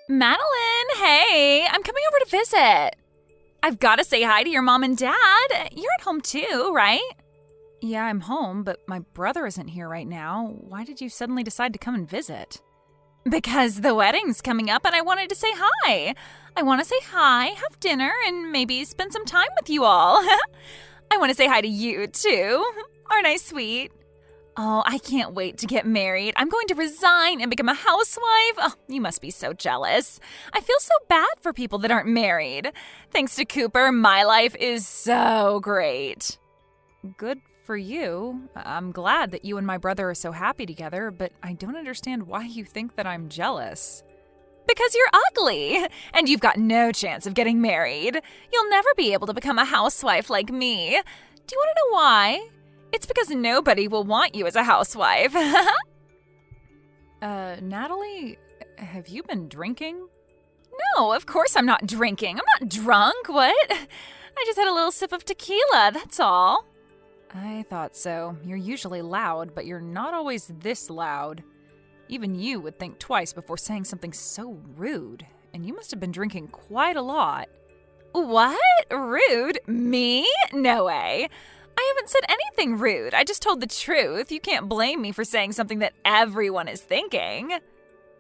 Madeline, hey, I'm coming over to visit. I've got to say hi to your mom and dad. You're at home too, right? Yeah, I'm home, but my brother isn't here right now. Why did you suddenly decide to come and visit? Because the wedding's coming up and I wanted to say hi. I want to say hi, have dinner, and maybe spend some time with you all. I want to say hi to you too. Aren't I sweet? Oh, I can't wait to get married. I'm going to resign and become a housewife. Oh, you must be so jealous. I feel so bad for people that aren't married. Thanks to Cooper, my life is so great. Good for you. I'm glad that you and my brother are so happy together, but I don't understand why you think that I'm jealous. Because you're ugly, and you've got no chance of getting married. You'll never be able to become a housewife like me. Do you want to know why? It's because nobody will want you as a housewife. Natalie, have you been drinking? No, of course I'm not drinking. I'm not drunk, what? I just had a little sip of tequila, that's all. I thought so. You're usually loud, but you're not always this loud. Even you would think twice before saying something so rude, and you must have been drinking quite a lot. What? Rude? Me? No way. I haven't said anything rude. I just told the truth. You can't blame me for saying something that everyone is thinking.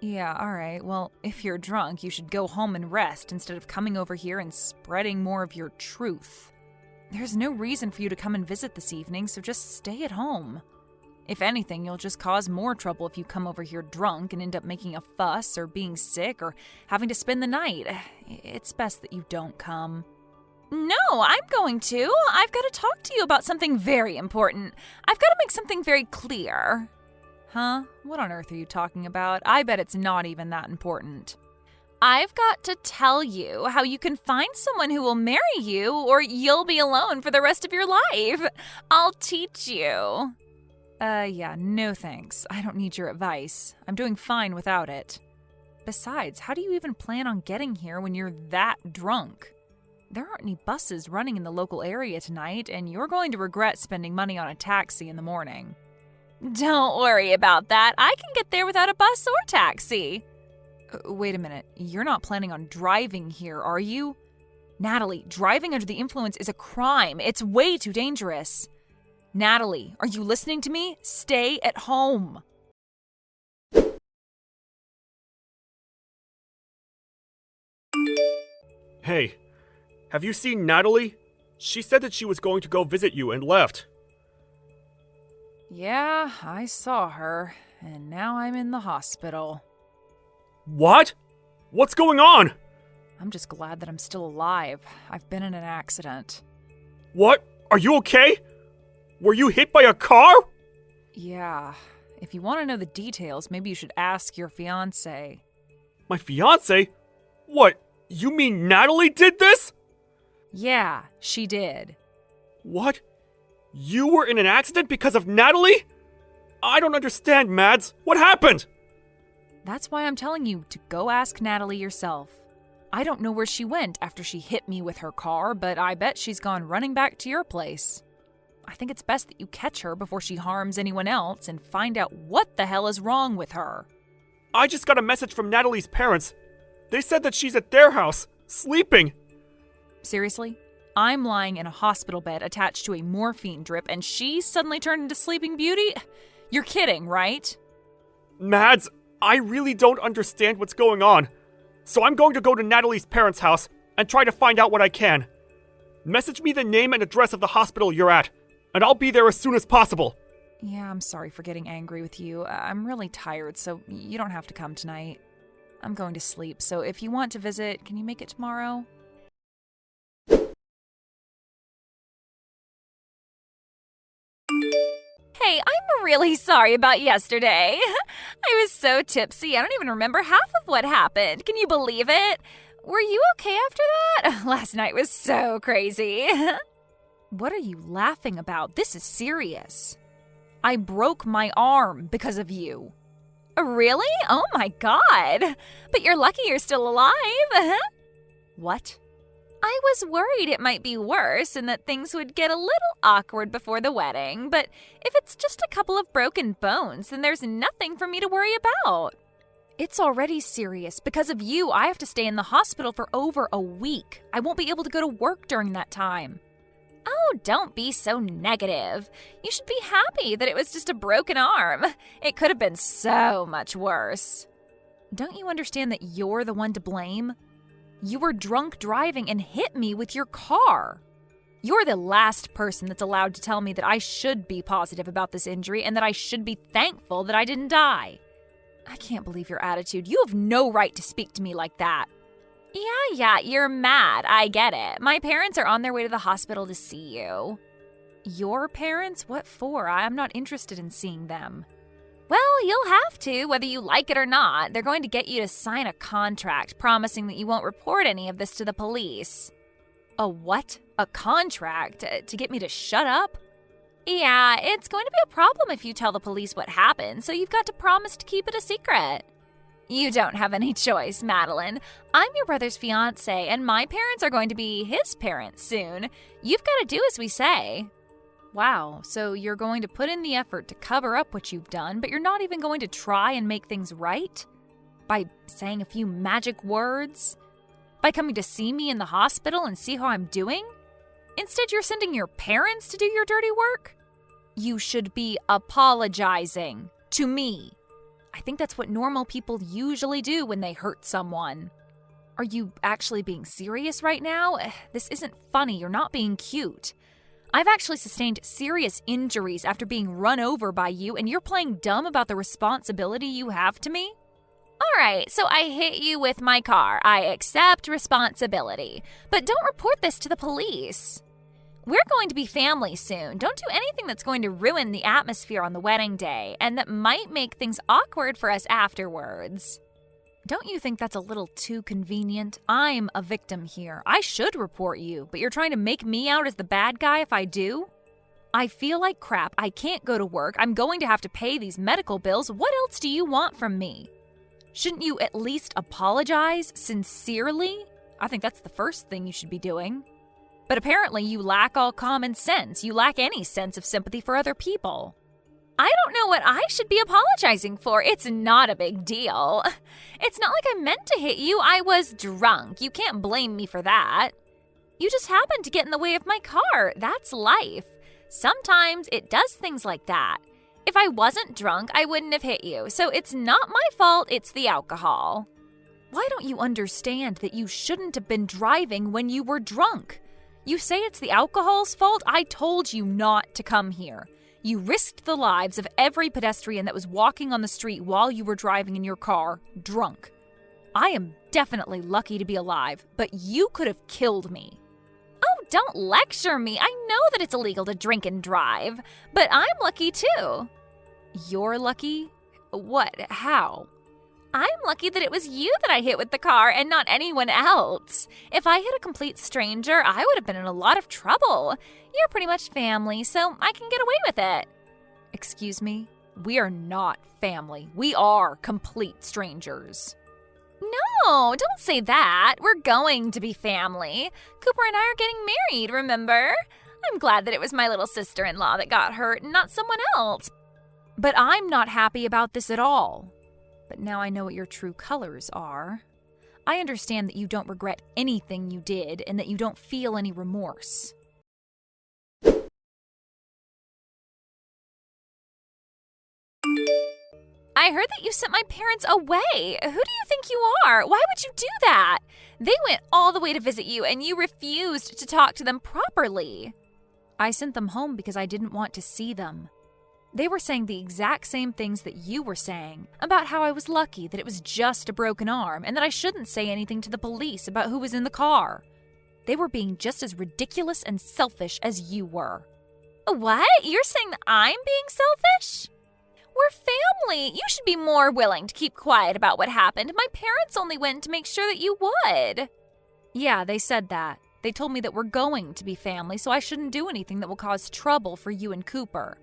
Yeah, all right. Well, if you're drunk, you should go home and rest instead of coming over here and spreading more of your truth. There's no reason for you to come and visit this evening, so just stay at home. If anything, you'll just cause more trouble if you come over here drunk and end up making a fuss or being sick or having to spend the night. It's best that you don't come. No, I'm going to. I've got to talk to you about something very important. I've got to make something very clear. Huh? What on earth are you talking about? I bet it's not even that important. I've got to tell you how you can find someone who will marry you or you'll be alone for the rest of your life. I'll teach you. Yeah, no thanks. I don't need your advice. I'm doing fine without it. Besides, how do you even plan on getting here when you're that drunk? There aren't any buses running in the local area tonight, and you're going to regret spending money on a taxi in the morning. Don't worry about that. I can get there without a bus or taxi. Wait a minute. You're not planning on driving here, are you? Natalie, driving under the influence is a crime. It's way too dangerous. Natalie, are you listening to me? Stay at home. Hey, have you seen Natalie? She said that she was going to go visit you and left. Yeah, I saw her, and now I'm in the hospital. What? What's going on? I'm just glad that I'm still alive. I've been in an accident. What? Are you okay? Were you hit by a car? Yeah. If you want to know the details, maybe you should ask your fiancée. My fiancé? What? You mean Natalie did this? Yeah, she did. What? You were in an accident because of Natalie? I don't understand, Mads. What happened? That's why I'm telling you to go ask Natalie yourself. I don't know where she went after she hit me with her car, but I bet she's gone running back to your place. I think it's best that you catch her before she harms anyone else and find out what the hell is wrong with her. I just got a message from Natalie's parents. They said that she's at their house, sleeping. Seriously? I'm lying in a hospital bed attached to a morphine drip and she suddenly turned into Sleeping Beauty? You're kidding, right? Mads, I really don't understand what's going on. So I'm going to go to Natalie's parents' house and try to find out what I can. Message me the name and address of the hospital you're at, and I'll be there as soon as possible. Yeah, I'm sorry for getting angry with you. I'm really tired, so you don't have to come tonight. I'm going to sleep, so if you want to visit, can you make it tomorrow? Hey, I'm really sorry about yesterday. I was so tipsy, I don't even remember half of what happened. Can you believe it? Were you okay after that? Last night was so crazy. What are you laughing about? This is serious. I broke my arm because of you. Really? Oh my God. But you're lucky you're still alive. What? I was worried it might be worse and that things would get a little awkward before the wedding, but if it's just a couple of broken bones, then there's nothing for me to worry about. It's already serious. Because of you, I have to stay in the hospital for over a week. I won't be able to go to work during that time. Oh, don't be so negative. You should be happy that it was just a broken arm. It could have been so much worse. Don't you understand that you're the one to blame? You were drunk driving and hit me with your car. You're the last person that's allowed to tell me that I should be positive about this injury and that I should be thankful that I didn't die. I can't believe your attitude. You have no right to speak to me like that. Yeah, you're mad. I get it. My parents are on their way to the hospital to see you. Your parents? What for? I'm not interested in seeing them. Well, you'll have to, whether you like it or not. They're going to get you to sign a contract promising that you won't report any of this to the police. A what? A contract? To get me to shut up? Yeah, it's going to be a problem if you tell the police what happened, so you've got to promise to keep it a secret. You don't have any choice, Madeline. I'm your brother's fiancée, and my parents are going to be his parents soon. You've got to do as we say. Wow, so you're going to put in the effort to cover up what you've done, but you're not even going to try and make things right? By saying a few magic words? By coming to see me in the hospital and see how I'm doing? Instead, you're sending your parents to do your dirty work? You should be apologizing to me. I think that's what normal people usually do when they hurt someone. Are you actually being serious right now? This isn't funny. You're not being cute. I've actually sustained serious injuries after being run over by you, and you're playing dumb about the responsibility you have to me? All right, so I hit you with my car. I accept responsibility. But don't report this to the police. We're going to be family soon. Don't do anything that's going to ruin the atmosphere on the wedding day and that might make things awkward for us afterwards. Don't you think that's a little too convenient? I'm a victim here. I should report you, but you're trying to make me out as the bad guy if I do? I feel like crap. I can't go to work. I'm going to have to pay these medical bills. What else do you want from me? Shouldn't you at least apologize sincerely? I think that's the first thing you should be doing. But apparently you lack all common sense. You lack any sense of sympathy for other people. I don't know what I should be apologizing for. It's not a big deal. It's not like I meant to hit you. I was drunk. You can't blame me for that. You just happened to get in the way of my car. That's life. Sometimes it does things like that. If I wasn't drunk, I wouldn't have hit you. So it's not my fault, it's the alcohol. Why don't you understand that you shouldn't have been driving when you were drunk? You say it's the alcohol's fault? I told you not to come here. You risked the lives of every pedestrian that was walking on the street while you were driving in your car, drunk. I am definitely lucky to be alive, but you could have killed me. Oh, don't lecture me. I know that it's illegal to drink and drive, but I'm lucky too. You're lucky? What? How? I'm lucky that it was you that I hit with the car and not anyone else. If I hit a complete stranger, I would have been in a lot of trouble. You're pretty much family, so I can get away with it. Excuse me? We are not family. We are complete strangers. No, don't say that. We're going to be family. Cooper and I are getting married, remember? I'm glad that it was my little sister-in-law that got hurt and not someone else. But I'm not happy about this at all. But now I know what your true colors are. I understand that you don't regret anything you did and that you don't feel any remorse. I heard that you sent my parents away. Who do you think you are? Why would you do that? They went all the way to visit you and you refused to talk to them properly. I sent them home because I didn't want to see them. They were saying the exact same things that you were saying, about how I was lucky that it was just a broken arm and that I shouldn't say anything to the police about who was in the car. They were being just as ridiculous and selfish as you were. What? You're saying that I'm being selfish? We're family. You should be more willing to keep quiet about what happened. My parents only went to make sure that you would. Yeah, they said that. They told me that we're going to be family, so I shouldn't do anything that will cause trouble for you and Cooper.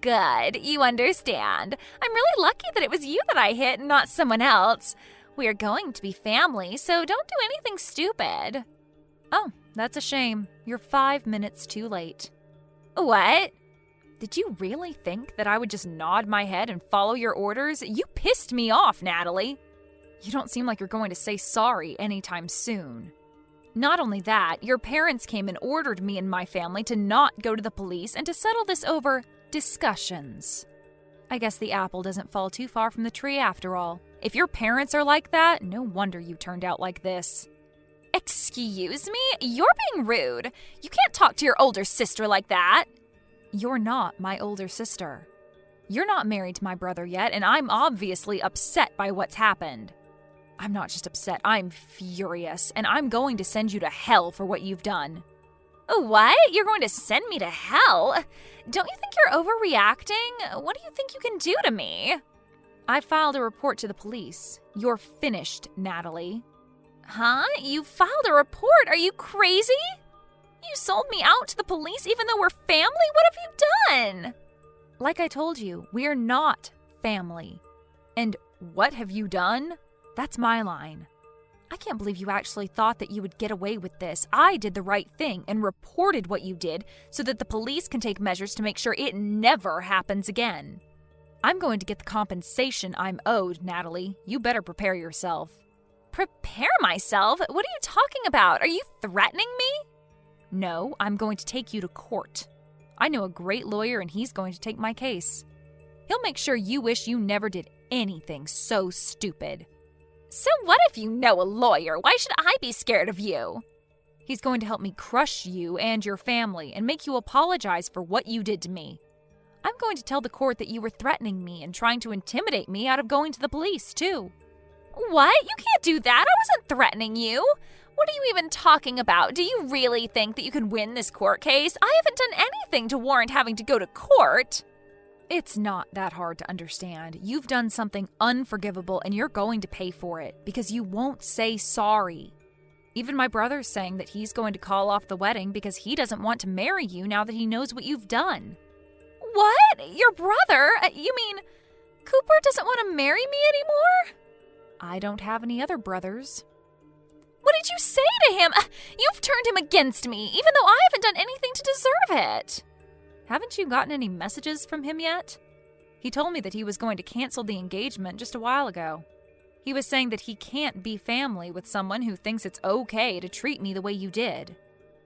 Good, you understand. I'm really lucky that it was you that I hit and not someone else. We are going to be family, so don't do anything stupid. Oh, that's a shame. You're 5 minutes too late. What? Did you really think that I would just nod my head and follow your orders? You pissed me off, Natalie. You don't seem like you're going to say sorry anytime soon. Not only that, your parents came and ordered me and my family to not go to the police and to settle this over discussions. I guess the apple doesn't fall too far from the tree after all. If your parents are like that, no wonder you turned out like this. Excuse me? You're being rude. You can't talk to your older sister like that. You're not my older sister. You're not married to my brother yet, and I'm obviously upset by what's happened. I'm not just upset, I'm furious, and I'm going to send you to hell for what you've done. What? You're going to send me to hell? Don't you think you're overreacting? What do you think you can do to me? I filed a report to the police. You're finished, Natalie. Huh? You filed a report? Are you crazy? You sold me out to the police even though we're family? What have you done? Like I told you, we're not family. And what have you done? That's my line. I can't believe you actually thought that you would get away with this. I did the right thing and reported what you did so that the police can take measures to make sure it never happens again. I'm going to get the compensation I'm owed, Natalie. You better prepare yourself. Prepare myself? What are you talking about? Are you threatening me? No, I'm going to take you to court. I know a great lawyer and he's going to take my case. He'll make sure you wish you never did anything so stupid. So what if you know a lawyer? Why should I be scared of you? He's going to help me crush you and your family and make you apologize for what you did to me. I'm going to tell the court that you were threatening me and trying to intimidate me out of going to the police, too. What? You can't do that. I wasn't threatening you. What are you even talking about? Do you really think that you can win this court case? I haven't done anything to warrant having to go to court. It's not that hard to understand. You've done something unforgivable and you're going to pay for it because you won't say sorry. Even my brother's saying that he's going to call off the wedding because he doesn't want to marry you now that he knows what you've done. What? Your brother? You mean Cooper doesn't want to marry me anymore? I don't have any other brothers. What did you say to him? You've turned him against me, even though I haven't done anything to deserve it. Haven't you gotten any messages from him yet? He told me that he was going to cancel the engagement just a while ago. He was saying that he can't be family with someone who thinks it's okay to treat me the way you did.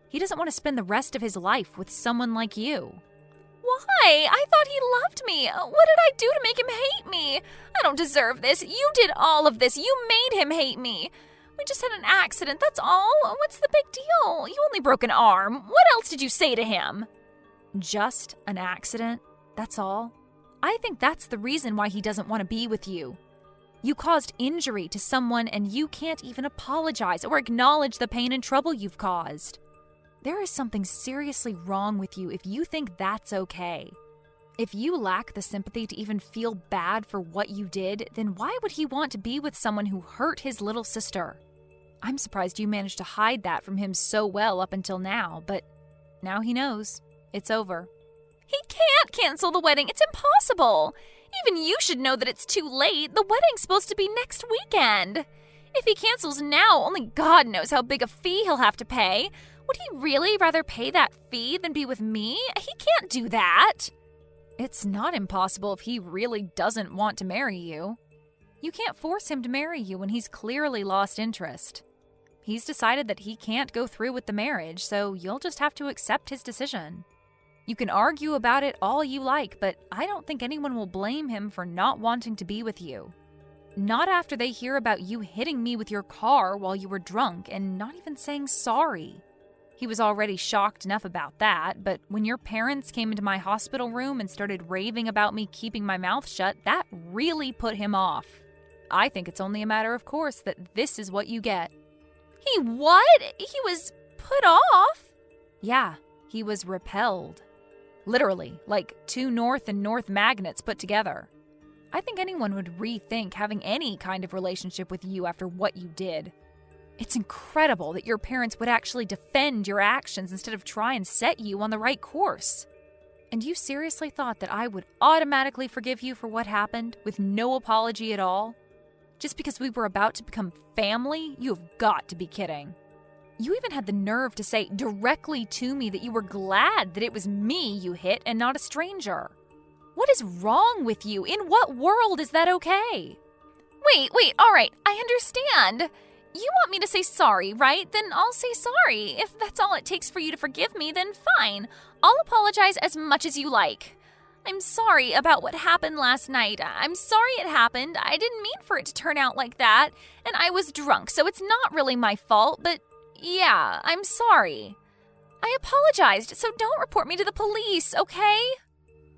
He doesn't want to spend the rest of his life with someone like you. Why? I thought he loved me. What did I do to make him hate me? I don't deserve this. You did all of this. You made him hate me. We just had an accident, that's all. What's the big deal? You only broke an arm. What else did you say to him? Just an accident? That's all? I think that's the reason why he doesn't want to be with you. You caused injury to someone and you can't even apologize or acknowledge the pain and trouble you've caused. There is something seriously wrong with you if you think that's okay. If you lack the sympathy to even feel bad for what you did, then why would he want to be with someone who hurt his little sister? I'm surprised you managed to hide that from him so well up until now, but now he knows. It's over. He can't cancel the wedding. It's impossible. Even you should know that it's too late. The wedding's supposed to be next weekend. If he cancels now, only God knows how big a fee he'll have to pay. Would he really rather pay that fee than be with me? He can't do that. It's not impossible if he really doesn't want to marry you. You can't force him to marry you when he's clearly lost interest. He's decided that he can't go through with the marriage, so you'll just have to accept his decision. You can argue about it all you like, but I don't think anyone will blame him for not wanting to be with you. Not after they hear about you hitting me with your car while you were drunk and not even saying sorry. He was already shocked enough about that, but when your parents came into my hospital room and started raving about me keeping my mouth shut, that really put him off. I think it's only a matter of course that this is what you get. He what? He was put off? Yeah, he was repelled. Literally, like two north and north magnets put together. I think anyone would rethink having any kind of relationship with you after what you did. It's incredible that your parents would actually defend your actions instead of try and set you on the right course. And you seriously thought that I would automatically forgive you for what happened with no apology at all? Just because we were about to become family? You have got to be kidding. You even had the nerve to say directly to me that you were glad that it was me you hit and not a stranger. What is wrong with you? In what world is that okay? Wait, all right, I understand. You want me to say sorry, right? Then I'll say sorry. If that's all it takes for you to forgive me, then fine. I'll apologize as much as you like. I'm sorry about what happened last night. I'm sorry it happened. I didn't mean for it to turn out like that. And I was drunk, so it's not really my fault, but yeah, I'm sorry. I apologized, so don't report me to the police, okay?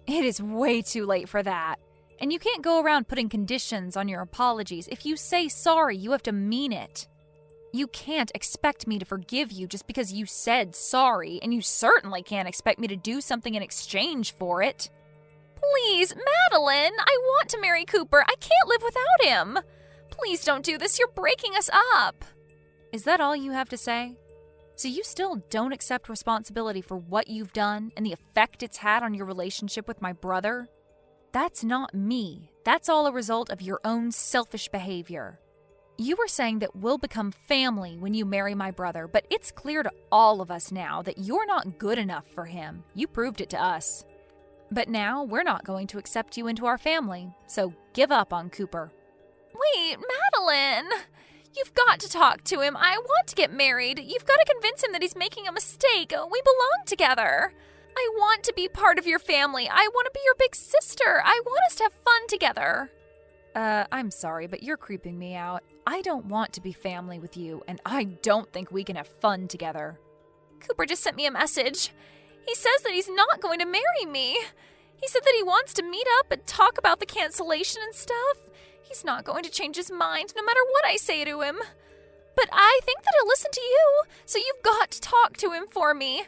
It is way too late for that. And you can't go around putting conditions on your apologies. If you say sorry, you have to mean it. You can't expect me to forgive you just because you said sorry, and you certainly can't expect me to do something in exchange for it. Please, Madeline, I want to marry Cooper. I can't live without him. Please don't do this. You're breaking us up. Is that all you have to say? So you still don't accept responsibility for what you've done and the effect it's had on your relationship with my brother? That's not me. That's all a result of your own selfish behavior. You were saying that we'll become family when you marry my brother, but it's clear to all of us now that you're not good enough for him. You proved it to us. But now we're not going to accept you into our family, so give up on Cooper. Wait, Madeline! You've got to talk to him. I want to get married. You've got to convince him that he's making a mistake. We belong together. I want to be part of your family. I want to be your big sister. I want us to have fun together. I'm sorry, but you're creeping me out. I don't want to be family with you, and I don't think we can have fun together. Cooper just sent me a message. He says that he's not going to marry me. He said that he wants to meet up and talk about the cancellation and stuff. He's not going to change his mind no matter what I say to him. But I think that he'll listen to you, so you've got to talk to him for me.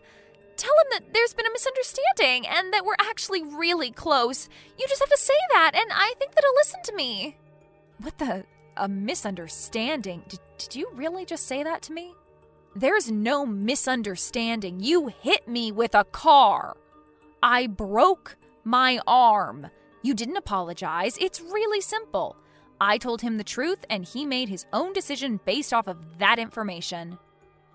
Tell him that there's been a misunderstanding and that we're actually really close. You just have to say that, and I think that he'll listen to me. A misunderstanding? Did you really just say that to me? There's no misunderstanding. You hit me with a car. I broke my arm. You didn't apologize. It's really simple. I told him the truth, and he made his own decision based off of that information.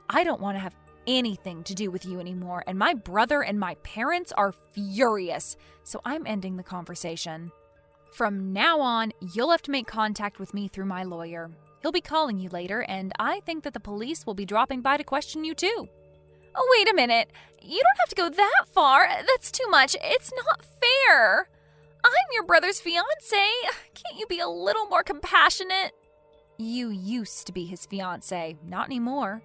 I don't want to have anything to do with you anymore, and my brother and my parents are furious, so I'm ending the conversation. From now on, you'll have to make contact with me through my lawyer. He'll be calling you later, and I think that the police will be dropping by to question you too. Oh, wait a minute. You don't have to go that far. That's too much. It's not fair. I'm your brother's fiancée. Can't you be a little more compassionate? You used to be his fiancée, not anymore.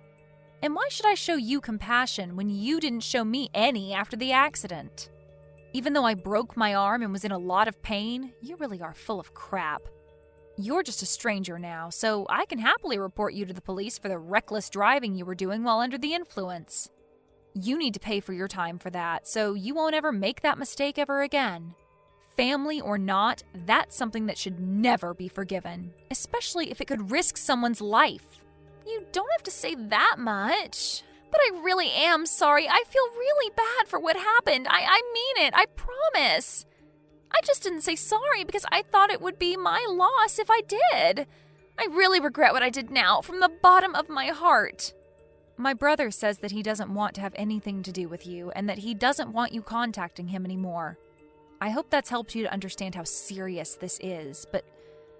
And why should I show you compassion when you didn't show me any after the accident? Even though I broke my arm and was in a lot of pain, you really are full of crap. You're just a stranger now, so I can happily report you to the police for the reckless driving you were doing while under the influence. You need to pay for your time for that, so you won't ever make that mistake ever again. Family or not, that's something that should never be forgiven, especially if it could risk someone's life. You don't have to say that much. But I really am sorry. I feel really bad for what happened. I mean it. I promise. I just didn't say sorry because I thought it would be my loss if I did. I really regret what I did now, from the bottom of my heart. My brother says that he doesn't want to have anything to do with you and that he doesn't want you contacting him anymore. I hope that's helped you to understand how serious this is, but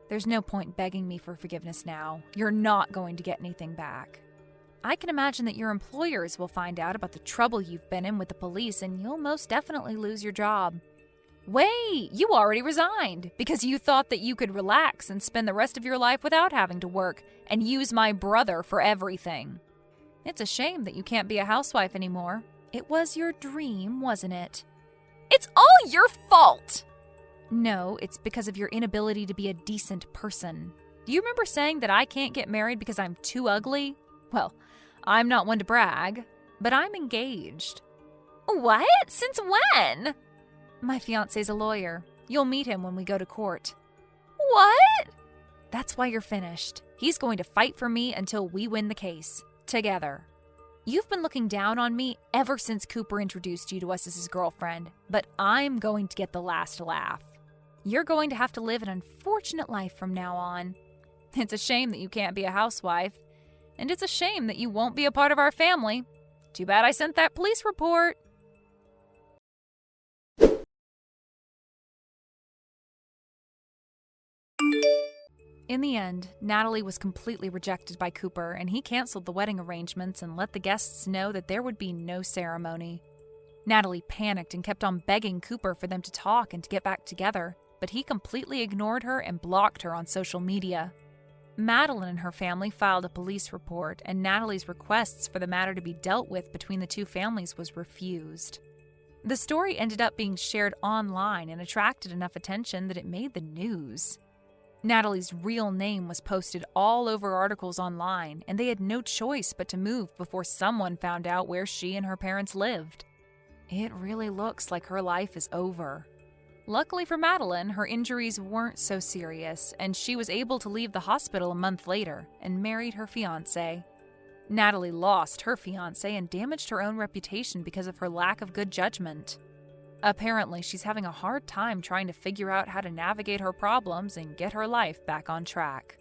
there's no point begging me for forgiveness now. You're not going to get anything back. I can imagine that your employers will find out about the trouble you've been in with the police, and you'll most definitely lose your job. Wait, you already resigned because you thought that you could relax and spend the rest of your life without having to work and use my brother for everything. It's a shame that you can't be a housewife anymore. It was your dream, wasn't it? It's all your fault! No, it's because of your inability to be a decent person. Do you remember saying that I can't get married because I'm too ugly? Well, I'm not one to brag, but I'm engaged. What? Since when? My fiancé's a lawyer. You'll meet him when we go to court. What? That's why you're finished. He's going to fight for me until we win the case. Together. You've been looking down on me ever since Cooper introduced you to us as his girlfriend, but I'm going to get the last laugh. You're going to have to live an unfortunate life from now on. It's a shame that you can't be a housewife. and it's a shame that you won't be a part of our family. Too bad I sent that police report. In the end, Natalie was completely rejected by Cooper, and he canceled the wedding arrangements and let the guests know that there would be no ceremony. Natalie panicked and kept on begging Cooper for them to talk and to get back together, but he completely ignored her and blocked her on social media. Madeline and her family filed a police report, and Natalie's requests for the matter to be dealt with between the two families was refused. The story ended up being shared online and attracted enough attention that it made the news. Natalie's real name was posted all over articles online, and they had no choice but to move before someone found out where she and her parents lived. It really looks like her life is over. Luckily for Madeline, her injuries weren't so serious, and she was able to leave the hospital a month later and married her fiancé. Natalie lost her fiancé and damaged her own reputation because of her lack of good judgment. Apparently, she's having a hard time trying to figure out how to navigate her problems and get her life back on track.